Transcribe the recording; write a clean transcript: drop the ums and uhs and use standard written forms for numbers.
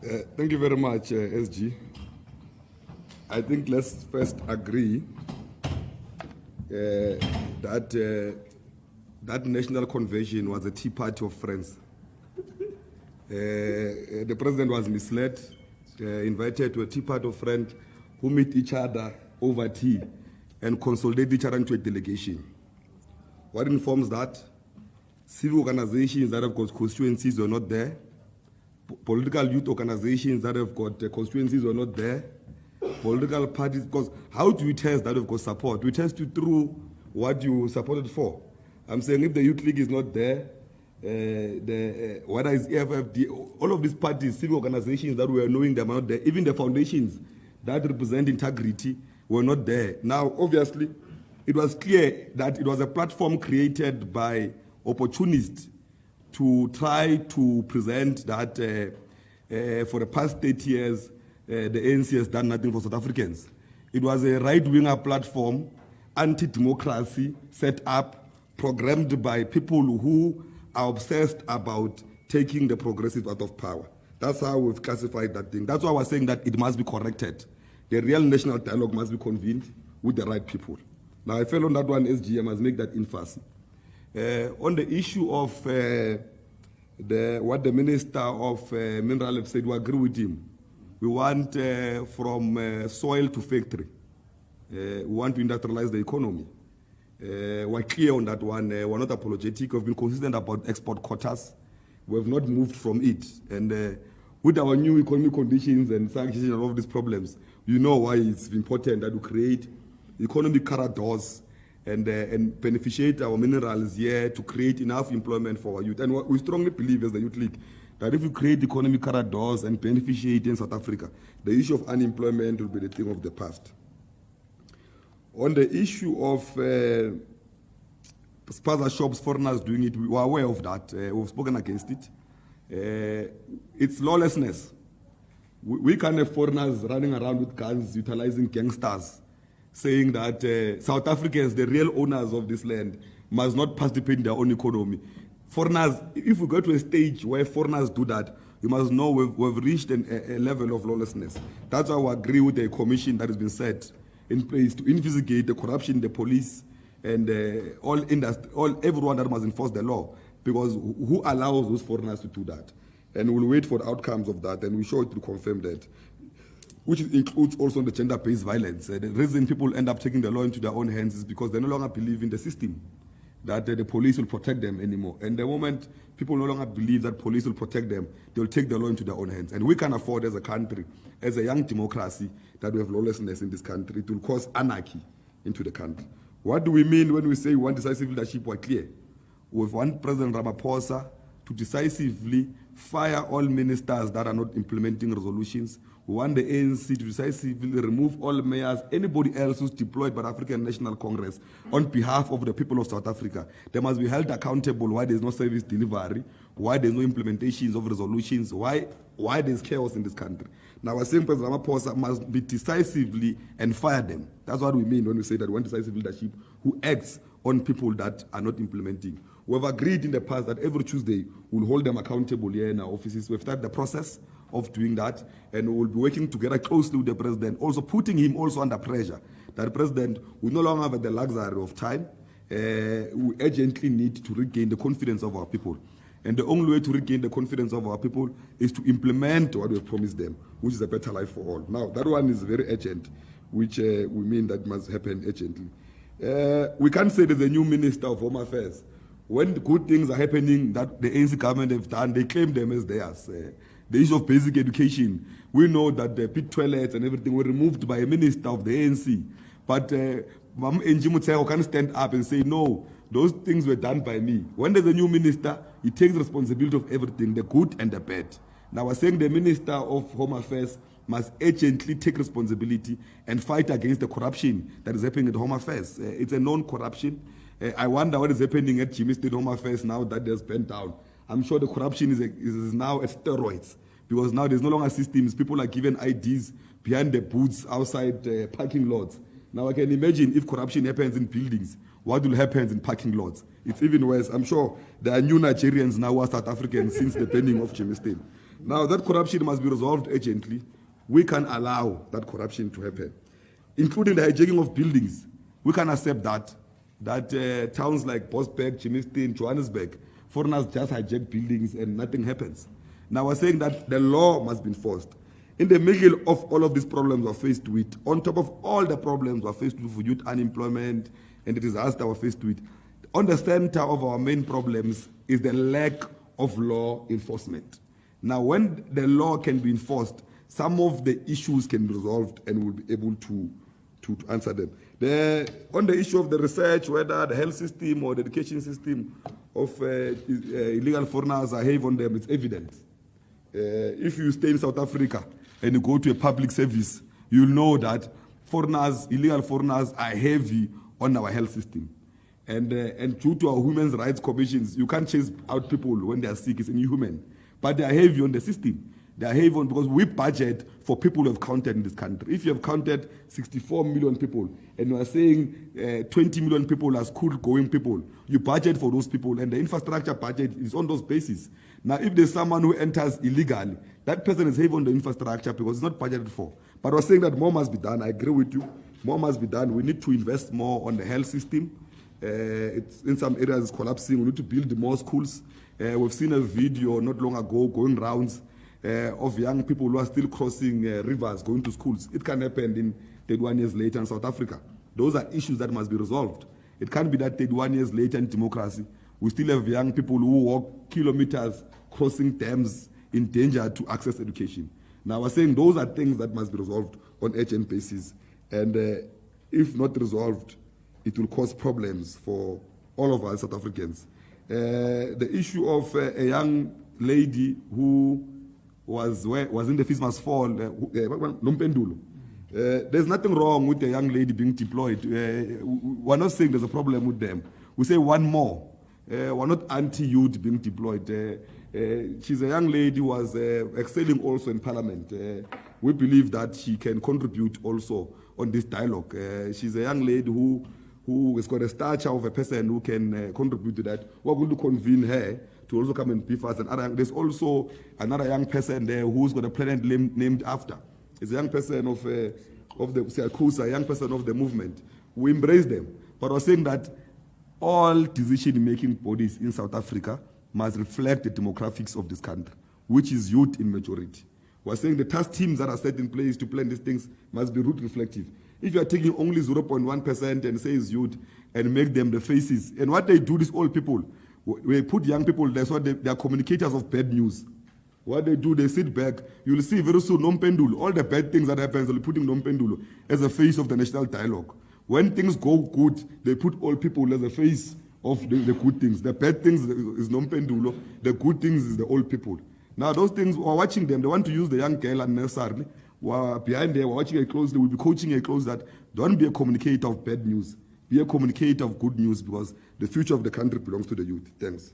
Thank you very much, SG. I think let's first agree that that national convention was a tea party of friends. The president was misled, invited to a tea party of friends who meet each other over tea and consolidate each other into a delegation. What informs that? Civil organizations that have got constituencies were not there. Political youth organizations that have got constituencies were not there. Political parties, because how do we test that we've got support? We test you through what you supported for. I'm saying if the Youth League is not there, whether it's EFFD, all of these parties, civil organizations that were knowing them are not there. Even the foundations that represent integrity were not there. Now, obviously, it was clear that it was a platform created by opportunists to try to present that for the past 30 years, the ANC has done nothing for South Africans. It was a right-winger platform, anti-democracy, set up, programmed by people who are obsessed about taking the progressives out of power. That's how we've classified that thing. That's why we're saying that it must be corrected. The real national dialogue must be convened with the right people. Now, I fell on that one, SG, I must make that emphasis. On the issue of what the Minister of Mineral have said, we agree with him. We want from soil to factory. We want to industrialize the economy. We're clear on that one. We're not apologetic. We've been consistent about export quotas. We have not moved from it. And with our new economic conditions and sanctions and all of these problems, you know why it's important that we create economic corridors and beneficiate our minerals here to create enough employment for our youth. And we strongly believe as the Youth League that if you create economic corridors and beneficiate in South Africa, the issue of unemployment will be the thing of the past. On the issue of spaza shops, foreigners doing it, we are aware of that. We've spoken against it. It's lawlessness. We can't have foreigners running around with guns, utilizing gangsters, saying that South Africans, the real owners of this land, must not participate in their own economy. Foreigners, if we go to a stage where foreigners do that, you must know we've reached a level of lawlessness. That's why we agree with the commission that has been set in place to investigate the corruption in the police and everyone that must enforce the law, because who allows those foreigners to do that? And we'll wait for the outcomes of that, and we're sure it will confirm that, which includes also the gender-based violence. The reason people end up taking the law into their own hands is because they no longer believe in the system, that the police will protect them anymore. And the moment people no longer believe that police will protect them, they'll take the law into their own hands. And we can't afford as a country, as a young democracy, that we have lawlessness in this country. It will cause anarchy into the country. What do we mean when we say we want decisive leadership? We're clear. We want President Ramaphosa to decisively fire all ministers that are not implementing resolutions. We want the ANC to decisively remove all mayors, anybody else who's deployed by the African National Congress on behalf of the people of South Africa. They must be held accountable why there's no service delivery, why there's no implementations of resolutions, why there's chaos in this country. Now, we're saying President Ramaphosa must be decisively and fire them. That's what we mean when we say that we want decisive leadership who acts on people that are not implementing. We've agreed in the past that every Tuesday we'll hold them accountable here in our offices. We've started the process of doing that, and we'll be working together closely with the president, also putting him also under pressure. That the president will no longer have the luxury of time. We urgently need to regain the confidence of our people. And the only way to regain the confidence of our people is to implement what we have promised them, which is a better life for all. Now, that one is very urgent, which we mean that must happen urgently. We can't say there's a new Minister of Home Affairs. When good things are happening that the ANC government have done, they claim them as theirs. The issue of basic education, we know that the pit toilets and everything were removed by a minister of the ANC. But Mam Njimutseho can't stand up and say, no, those things were done by me. When there's a new minister, he takes responsibility of everything, the good and the bad. Now, we're saying the Minister of Home Affairs must urgently take responsibility and fight against the corruption that is happening at Home Affairs. It's a known corruption. I wonder what is happening at Jimmy State Home Affairs now that there's bent down. I'm sure the corruption is now at steroids, because now there's no longer systems. People are given IDs behind the booths outside parking lots. Now I can imagine if corruption happens in buildings, what will happen in parking lots. It's even worse. I'm sure there are new Nigerians now who are South Africans since the banning of Germiston. Now, that corruption must be resolved urgently. We can allow that corruption to happen, including the hijacking of buildings. We can accept that towns like Bosberg, Germiston, Johannesburg, foreigners just hijack buildings and nothing happens. Now, we're saying that the law must be enforced. In the middle of all of these problems we're faced with, on top of all the problems we're faced with youth unemployment and the disaster we're faced with, on the center of our main problems is the lack of law enforcement. Now, when the law can be enforced, some of the issues can be resolved and we'll be able to answer them. On the issue of the research, whether the health system or the education system of illegal foreigners are heavy on them, it's evident. If you stay in South Africa and you go to a public service, you'll know that foreigners, illegal foreigners, are heavy on our health system. And due to our human rights commissions, you can't chase out people when they are sick. It's inhuman. But they are heavy on the system. They are heavy on because we budget for people who have counted in this country. If you have counted 64 million people and you are saying 20 million people are school-going people, you budget for those people, and the infrastructure budget is on those bases. Now, if there's someone who enters illegally, that person is heavy on the infrastructure because it's not budgeted for. But we're saying that more must be done. I agree with you. More must be done. We need to invest more on the health system. It's in some areas it's collapsing. We need to build more schools. We've seen a video not long ago going rounds of young people who are still crossing rivers, going to schools. It can happen in 31 years later in South Africa. Those are issues that must be resolved. It can't be that 31 years later in democracy, we still have young people who walk kilometers crossing dams in danger to access education. Now, we're saying those are things that must be resolved on urgent basis. And if not resolved, it will cause problems for all of us South Africans. The issue of a young lady who was in the Fees Must Fall, Nompendulo. There's nothing wrong with a young lady being deployed. We're not saying there's a problem with them. We say one more. We're not anti-youth being deployed. She's a young lady who was excelling also in Parliament. We believe that she can contribute also on this dialogue. She's a young lady who has got a stature of a person who can contribute to that. We're going to convene her to also come and brief us. And there's also another young person there who's got a planet named after. It's a young person of the Siyakusa, a young person of the movement. We embrace them. But we're saying that all decision-making bodies in South Africa must reflect the demographics of this country, which is youth in majority. We're saying the task teams that are set in place to plan these things must be root reflective. If you are taking only 0.1% and say it's youth and make them the faces, and what they do, these old people, we put young people there so they are communicators of bad news. What they do, they sit back. You'll see very soon Nompendulo, all the bad things that happen, they're putting Nompendulo as a face of the national dialogue. When things go good, they put all people as a face of the good things. The bad things is Nompendulo, the good things is the old people. Now those things, we're watching them, they want to use the young girl unnecessarily. We're behind there, we're watching her closely, we'll be coaching her close that don't be a communicator of bad news. Be a communicator of good news because the future of the country belongs to the youth. Thanks.